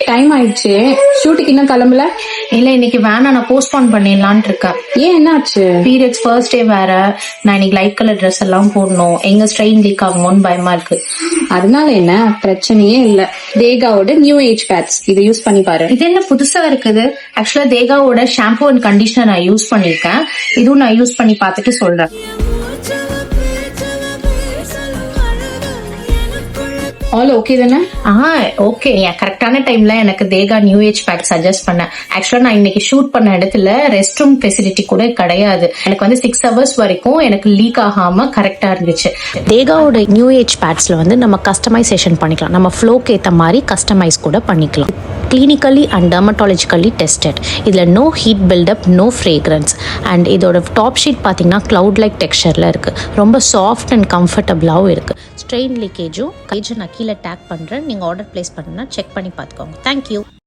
Time ஆயிடுச்சு. ஷூட்டுக்கு இன்னும் கிளம்பல? இல்ல இன்னைக்கு வேணா, நான் போஸ்ட்போன் பண்ணிடலான் இருக்கேன். ஏன், என்னாச்சு? பீரியட்ஸ் ஃபர்ஸ்ட் டே வேற. நான் இன்னைக்கு லைட் கலர் ட்ரெஸ் எல்லாம் போடணும். எங்க ஸ்ட்ரெயின் லீக் ஆகுமோன்னு பயமா இருக்கு. அதனால என்ன பிரச்சனையே இல்ல. தேகாவோட நியூ ஏஜ் பேட்ஸ் இதை யூஸ் பண்ணி பாரு. இது என்ன புதுசா இருக்குது? ஆக்சுவலா தேகாவோட ஷாம்பு அண்ட் கண்டிஷனர் நான் யூஸ் பண்ணிருக்கேன். இதுவும் நான் யூஸ் பண்ணி பார்த்துட்டு சொல்றேன். ஆல் ஓகே தானே? ஓகே. கரெக்டான டைம்ல எனக்கு தேகா நியூ ஏஜ் பேக் சஜஸ்ட் பண்ணேன். ஆக்சுவலா நான் இன்னைக்கு ஷூட் பண்ண இடத்துல ரெஸ்ட் ரூம் ஃபெசிலிட்டி கூட கிடையாது. எனக்கு வந்து 6 hours வரைக்கும் எனக்கு லீக் ஆகாம கரெக்டா இருந்துச்சு. தேகாவோட நியூ ஏஜ் பேட்ஸ்ல வந்து நம்ம கஸ்டமைசேஷன் பண்ணிக்கலாம். நம்ம ஃப்ளோக்கு ஏற்ற மாதிரி கஸ்டமைஸ் கூட பண்ணிக்கலாம். Clinically and dermatologically tested. இதில் no heat buildup, no fragrance. And இதோட டாப் ஷீட் பார்த்தீங்கன்னா க்ளவுட் லைக் டெக்ஸ்சரில் இருக்குது. ரொம்ப சாஃப்ட் அண்ட் கம்ஃபர்டபுளாகவும் இருக்குது. ஸ்ட்ரெயின் லீக்கேஜும் நான் கீழே டேக் பண்ணுறேன். நீங்கள் ஆர்டர் பிளேஸ் பண்ணுன்னா செக் பண்ணி பார்த்துக்கோங்க. தேங்க்யூ.